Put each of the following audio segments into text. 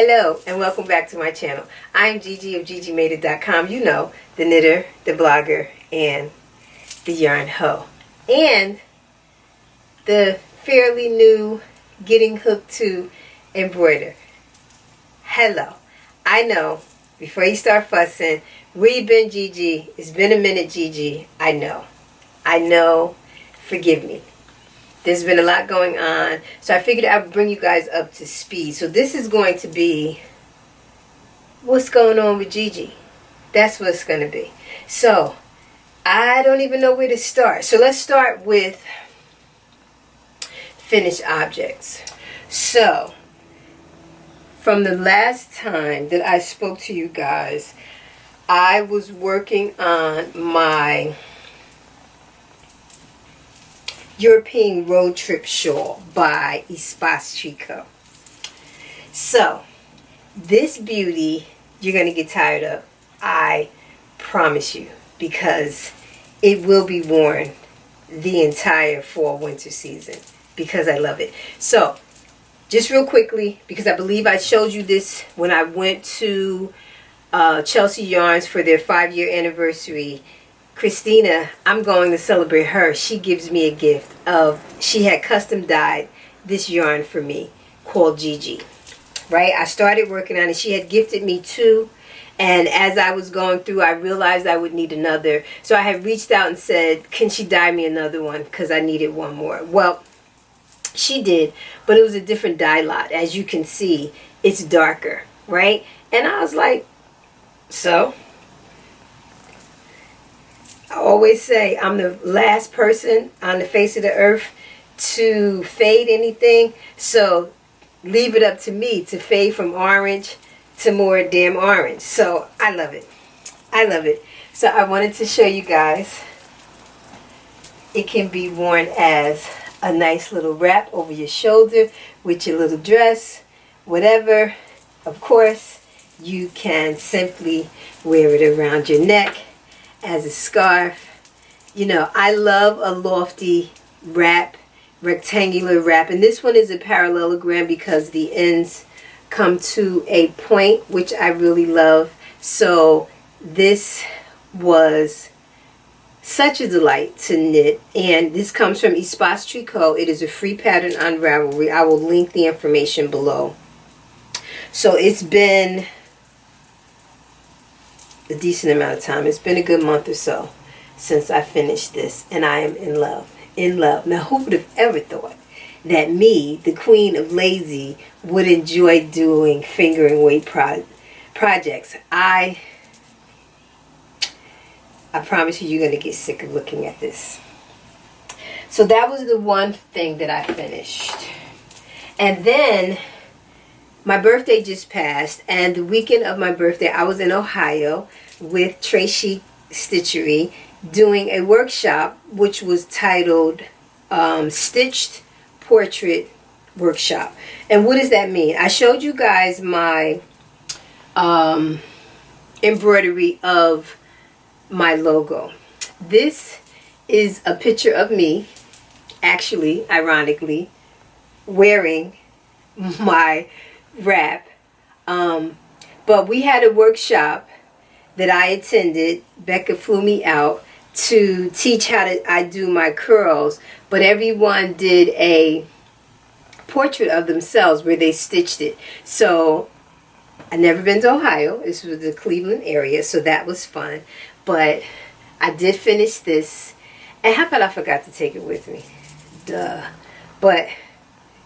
Hello and welcome back to my channel. I'm Gigi of GGmadeit.com. You know, the knitter, the blogger, and the yarn hoe. And the fairly new getting hooked to embroider. Hello. I know, before you start fussing, where you been, Gigi? It's been a minute, Gigi. I know. Forgive me. There's been a lot going on, so I figured I would bring you guys up to speed. So this is going to be what's going on with Gigi. That's what it's going to be. So I don't even know where to start. So let's start with finished objects. So from the last time that I spoke to you guys, I was working on my European Road Trip Shawl by Embroidery. So this beauty you're going to get tired of, I promise you, because it will be worn the entire fall winter season because I love it. So just real quickly, because I believe I showed you this when I went to Chelsea Yarns for their 5-year anniversary. Christina, I'm going to celebrate her. She gives me a gift of, she had custom dyed this yarn for me called Gigi. Right? I started working on it. She had gifted me 2. And as I was going through, I realized I would need another. So I had reached out and said, can she dye me another one? Because I needed one more. Well, she did. But it was a different dye lot. As you can see, it's darker. Right? And I was like, so? I always say I'm the last person on the face of the earth to fade anything, so leave it up to me to fade from orange to more damn orange. So I love it. I love it. So I wanted to show you guys. It can be worn as a nice little wrap over your shoulder with your little dress, whatever. Of course, you can simply wear it around your neck as a scarf. You know, I love a lofty wrap, rectangular wrap, and this one is a parallelogram because the ends come to a point, which I really love. So this was such a delight to knit, and this comes from Embroidery. It is a free pattern on Ravelry. I will link the information below. So it's been a decent amount of time. It's been a good month or so since I finished this, and I am in love. In love. Now, who would have ever thought that me, the queen of lazy, would enjoy doing finger and weight projects? I promise you, you're going to get sick of looking at this. So that was the one thing that I finished. And then my birthday just passed, and the weekend of my birthday, I was in Ohio with Tracy Stitchery doing a workshop which was titled Stitched Portrait Workshop. And what does that mean? I showed you guys my embroidery of my logo. This is a picture of me, actually, ironically, wearing my wrap, but we had a workshop that I attended. Becca flew me out to teach how I do my curls, but everyone did a portrait of themselves where they stitched it. So I've never been to Ohio. This was the Cleveland area, so that was fun. But I did finish this, and how about I forgot to take it with me? Duh. But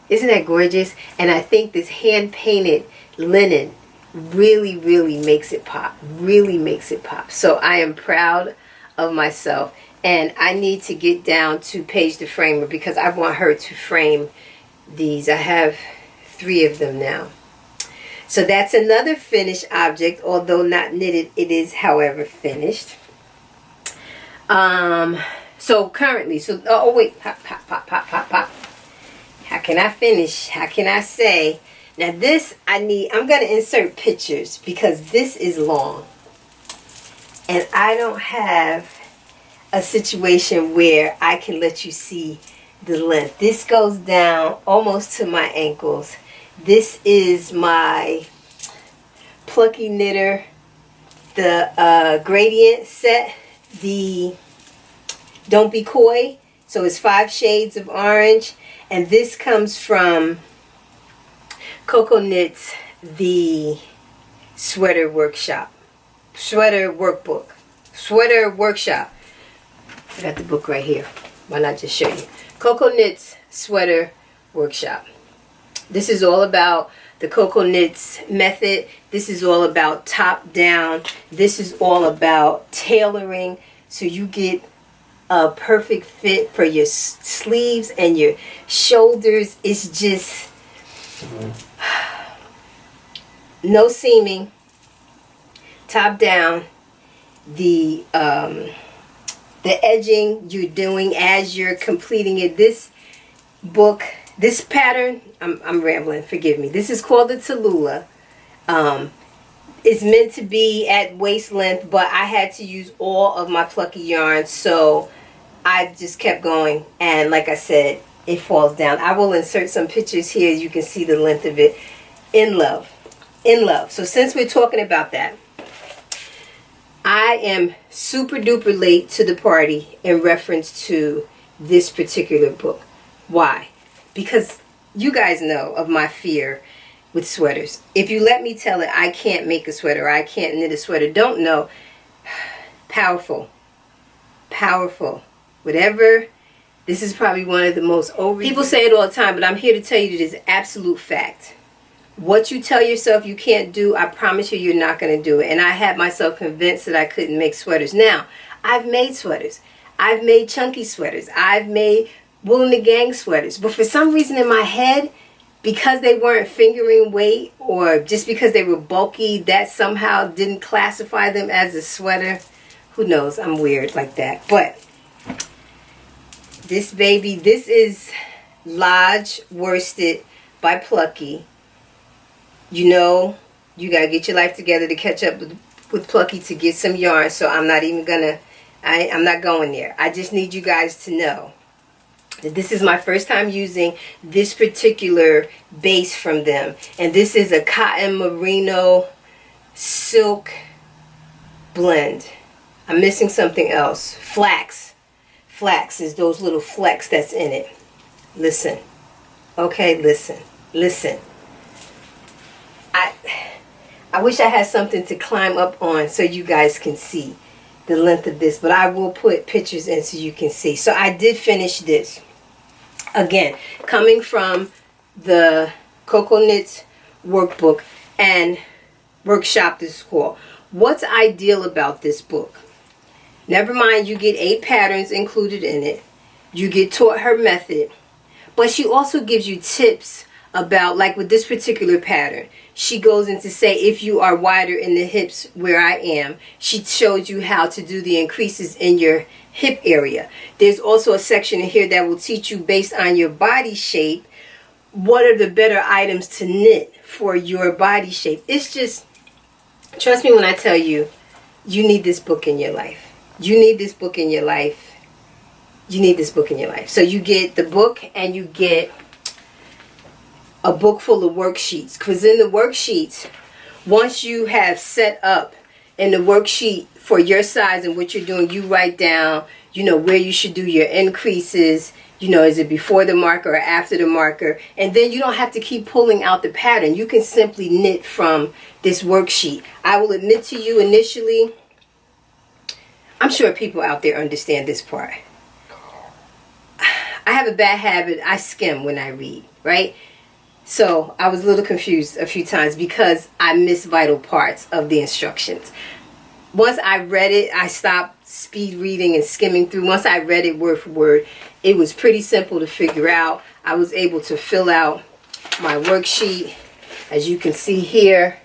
isn't that gorgeous? And I think this hand-painted linen really, really makes it pop. Really makes it pop. So I am proud of myself. And I need to get down to Paige the Framer because I want her to frame these. I have 3 of them now. So that's another finished object. Although not knitted, it is, however, finished. So currently, oh wait, pop, pop, pop, pop, pop, pop. How can I finish? How can I say? Now this, I'm going to insert pictures because this is long. And I don't have a situation where I can let you see the length. This goes down almost to my ankles. This is my Plucky Knitter, the gradient set, the Don't Be Coy. So it's 5 shades of orange. And this comes from Coco Knits, the Sweater Workshop. Sweater Workbook. Sweater Workshop. I got the book right here. Why not just show you? Coco Knits Sweater Workshop. This is all about the Coco Knits method. This is all about top down. This is all about tailoring so you get a perfect fit for your sleeves and your shoulders. It's just no seaming, top down. The edging you're doing as you're completing it. This book, this pattern, I'm rambling, forgive me. This is called the Tallulah. It's meant to be at waist length, but I had to use all of my plucky yarn, so I just kept going, and like I said, it falls down. I will insert some pictures here. You can see the length of it. In love. In love. So since we're talking about that, I am super duper late to the party in reference to this particular book. Why? Because you guys know of my fear with sweaters. If you let me tell it, I can't make a sweater. I can't knit a sweater. Don't know. Powerful. Powerful. Whatever. This is probably one of the most over. People say it all the time, but I'm here to tell you that it's absolute fact. What you tell yourself you can't do, I promise you, you're not going to do it. And I had myself convinced that I couldn't make sweaters. Now, I've made sweaters. I've made chunky sweaters. I've made Wool and the Gang sweaters. But for some reason in my head, because they weren't fingering weight or just because they were bulky, that somehow didn't classify them as a sweater. Who knows? I'm weird like that. But this baby, this is Lodge Worsted by Plucky. You know, you got to get your life together to catch up with Plucky to get some yarn. So I'm not even going to, I'm not going there. I just need you guys to know that this is my first time using this particular base from them. And this is a cotton merino silk blend. I'm missing something else. Flax. Flax is those little flecks that's in it. Listen. Okay, listen. Listen. I wish I had something to climb up on so you guys can see the length of this, but I will put pictures in so you can see. So I did finish this. Again, coming from the Coco Knits workbook and workshop this is called. What's ideal about this book? Never mind, you get 8 patterns included in it. You get taught her method, but she also gives you tips about, like with this particular pattern, she goes into say if you are wider in the hips where I am, she shows you how to do the increases in your hip area. There's also a section in here that will teach you based on your body shape, what are the better items to knit for your body shape. It's just, trust me when I tell you, you need this book in your life. You need this book in your life. You need this book in your life. So you get the book and you get a book full of worksheets, because in the worksheets, once you have set up in the worksheet for your size and what you're doing, you write down, you know, where you should do your increases, you know, is it before the marker or after the marker, and then you don't have to keep pulling out the pattern. You can simply knit from this worksheet. I will admit to you initially, I'm sure people out there understand this part. I have a bad habit, I skim when I read, right? So I was a little confused a few times because I missed vital parts of the instructions. Once I read it, I stopped speed reading and skimming through. Once I read it word for word, it was pretty simple to figure out. I was able to fill out my worksheet. As you can see here,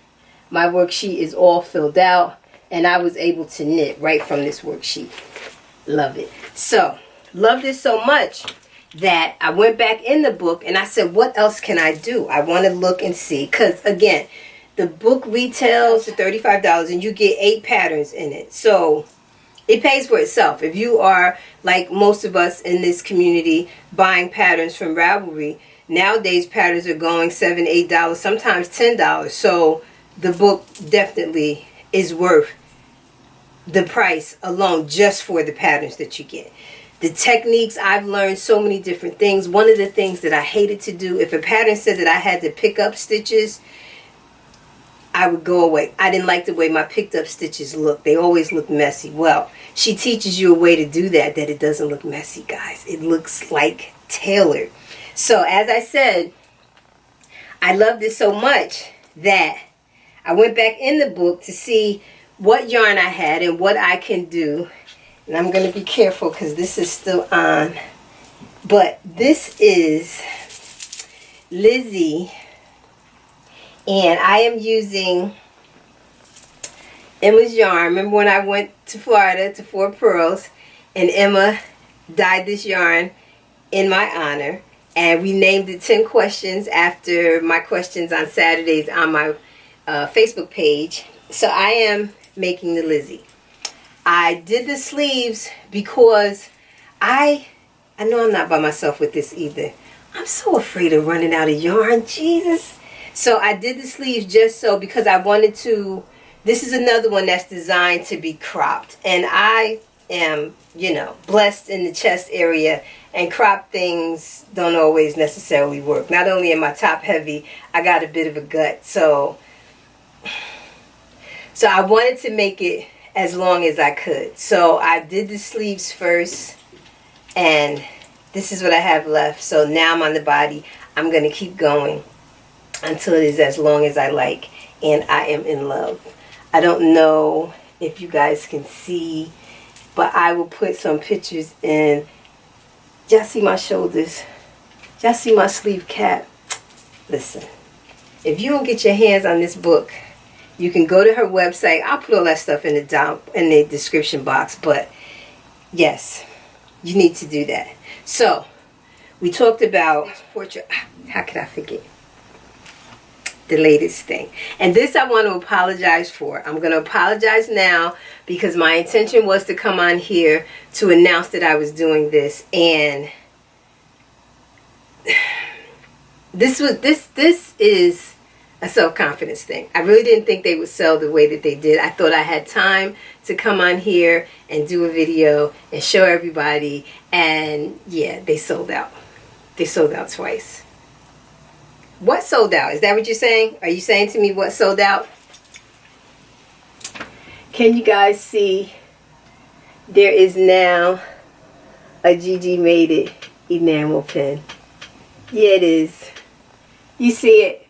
my worksheet is all filled out, and I was able to knit right from this worksheet. Love it. So, love this so much that I went back in the book and I said, what else can I do? I want to look and see. Because, again, the book retails for $35 and you get 8 patterns in it. So, it pays for itself. If you are, like most of us in this community, buying patterns from Ravelry, nowadays patterns are going $7, $8, sometimes $10. So, the book definitely is worth the price alone just for the patterns that you get. The techniques, I've learned so many different things. One of the things that I hated to do, if a pattern said that I had to pick up stitches, I would go away. I didn't like the way my picked up stitches look. They always look messy. Well, she teaches you a way to do that it doesn't look messy, guys. It looks like tailored. So as I said, I loved it so much that I went back in the book to see what yarn I had and what I can do. And I'm going to be careful because this is still on. But this is Lizzie. And I am using Emma's yarn. Remember when I went to Florida to Four Pearls and Emma dyed this yarn in my honor. And we named it 10 questions after my questions on Saturdays on my Facebook page. So I am making the Lizzie. I did the sleeves because I know I'm not by myself with this either. I'm so afraid of running out of yarn. Jesus. So I did the sleeves just so because I wanted to. This is another one that's designed to be cropped. And I am, blessed in the chest area. And crop things don't always necessarily work. Not only am I top heavy, I got a bit of a gut. So I wanted to make it as long as I could. So I did the sleeves first. And this is what I have left. So now I'm on the body. I'm going to keep going until it is as long as I like. And I am in love. I don't know if you guys can see, but I will put some pictures in. Y'all see my shoulders? Y'all see my sleeve cap? Listen, if you don't get your hands on this book, you can go to her website. I'll put all that stuff in the description box. But yes, you need to do that. So we talked about portrait. How could I forget? The latest thing. And this I want to apologize for. I'm going to apologize now because my intention was to come on here to announce that I was doing this. And this is a self-confidence thing. I really didn't think they would sell the way that they did. I thought I had time to come on here and do a video and show everybody. And yeah, they sold out. They sold out twice. What sold out? Is that what you're saying? Are you saying to me what sold out? Can you guys see? There is now a GGmadeit enamel pen. Yeah, it is. You see it?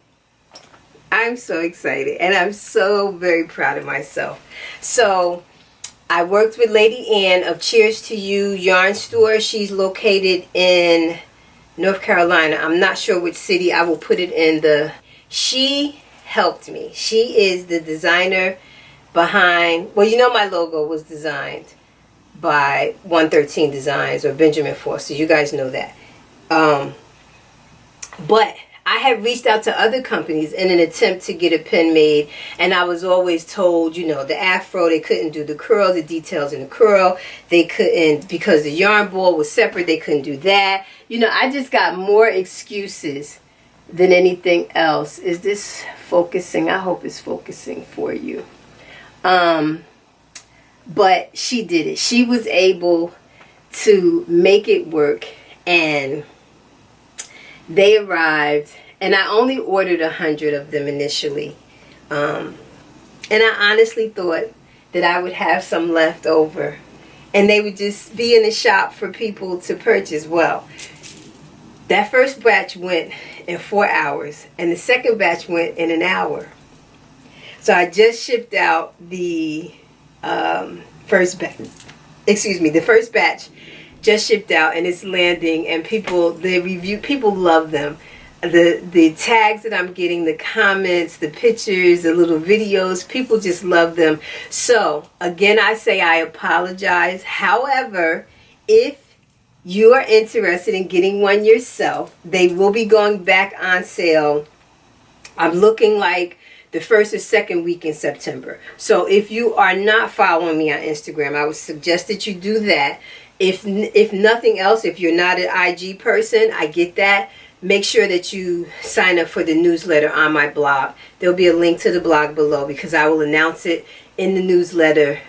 I'm so excited and I'm so very proud of myself. So I worked with Lady Ann of Cheers to You Yarn Store. She's located in North Carolina. I'm not sure which city. I will put it in the... She helped me. She is the designer behind... Well, my logo was designed by 113 Designs or Benjamin Foster. You guys know that. But I had reached out to other companies in an attempt to get a pen made, and I was always told, the afro, they couldn't do the curl, the details in the curl. They couldn't, because the yarn ball was separate, they couldn't do that. I just got more excuses than anything else. Is this focusing? I hope it's focusing for you. But she did it. She was able to make it work, and they arrived, and I only ordered 100 of them initially. And I honestly thought that I would have some left over, and they would just be in the shop for people to purchase. Well, that first batch went in 4 hours, and the second batch went in an hour. So I just shipped out the first batch. The first batch just shipped out, and it's landing, and people love them. The tags that I'm getting, the comments, the pictures, the little videos, people just love them. So again, I say I apologize. However, if you are interested in getting one yourself, they will be going back on sale. I'm looking like the first or second week in September. So if you are not following me on Instagram, I would suggest that you do that. If nothing else, if you're not an IG person, I get that. make sure that you sign up for the newsletter on my blog. There'll be a link to the blog below because I will announce it in the newsletter.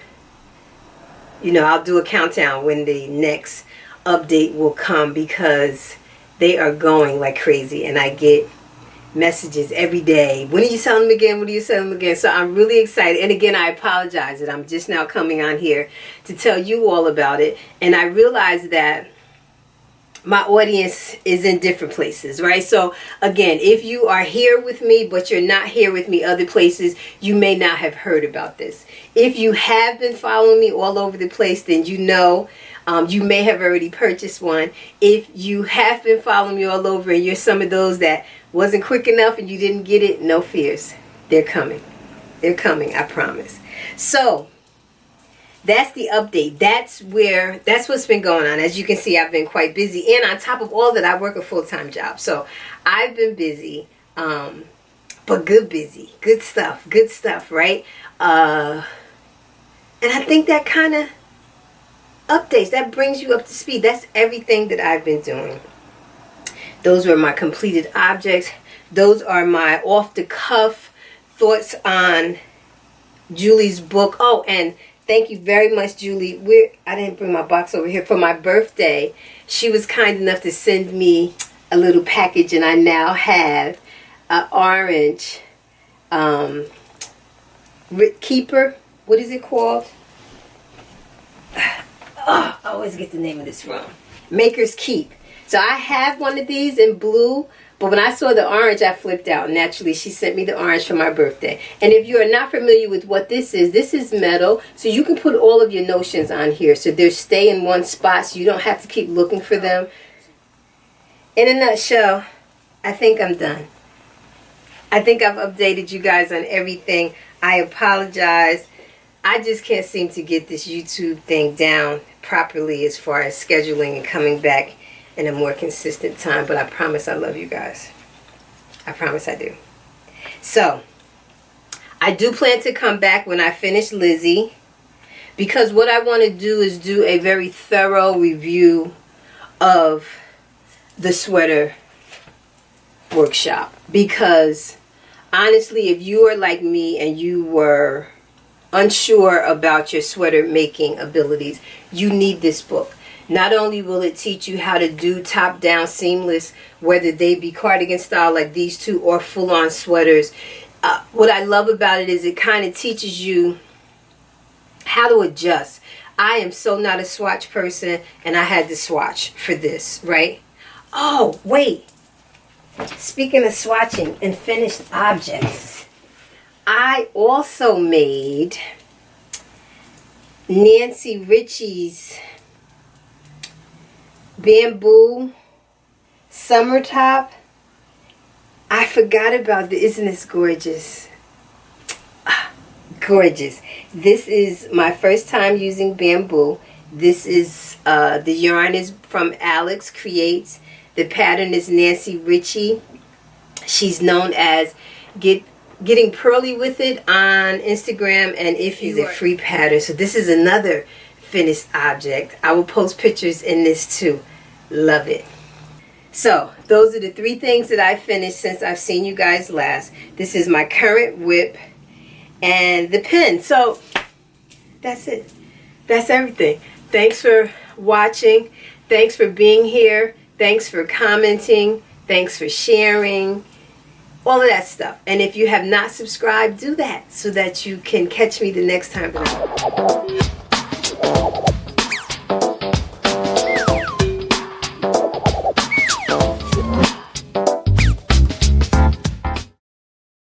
You know, I'll do a countdown when the next update will come because they are going like crazy and I get messages every day. When are you selling them again? When are you selling them again? So I'm really excited. And again, I apologize that I'm just now coming on here to tell you all about it. And I realize that my audience is in different places, right? So again, if you are here with me, but you're not here with me other places, you may not have heard about this. If you have been following me all over the place, then you know you may have already purchased one. If you have been following me all over and you're some of those that wasn't quick enough and you didn't get it, no fears. They're coming. They're coming, I promise. So that's the update. That's what's been going on. As you can see, I've been quite busy. And on top of all that, I work a full-time job. So I've been busy, but good busy. Good stuff, right? And I think that kind of updates, that brings you up to speed. That's everything that I've been doing. Those were my completed objects. Those are my off-the-cuff thoughts on Julie's book. Oh, and thank you very much, Julie. I didn't bring my box over here. For my birthday, she was kind enough to send me a little package, and I now have an orange keeper. What is it called? Oh, I always get the name of this wrong. Maker's Keep. So I have one of these in blue, but when I saw the orange, I flipped out. Naturally, she sent me the orange for my birthday. And if you are not familiar with what this is metal. So you can put all of your notions on here. So they stay in one spot, so you don't have to keep looking for them. In a nutshell, I think I'm done. I think I've updated you guys on everything. I apologize. I just can't seem to get this YouTube thing down properly as far as scheduling and coming back in a more consistent time, but I promise I love you guys. I promise I do. So, I do plan to come back when I finish Lizzie, because what I want to do is do a very thorough review of the sweater workshop. Because, honestly, if you are like me and you were unsure about your sweater making abilities, you need this book. Not only will it teach you how to do top-down seamless, whether they be cardigan style like these two or full-on sweaters. What I love about it is it kind of teaches you how to adjust. I am so not a swatch person, and I had to swatch for this, right? Oh, wait. Speaking of swatching and finished objects, I also made Nancy Ritchie's bamboo summer top. I forgot about this. Isn't this gorgeous? Gorgeous. This is my first time using bamboo. This is the yarn is from Alex Creates. The pattern is Nancy Ritchie. She's known as Getting Pearly with It on Instagram, and if you a free pattern. So this is another finished object. I will post pictures in this too. Love it. So those are the 3 things that I finished since I've seen you guys last. This is my current whip and the pen. So that's it. That's everything. Thanks for watching. Thanks for being here. Thanks for commenting. Thanks for sharing. All of that stuff. And if you have not subscribed, do that so that you can catch me the next time that I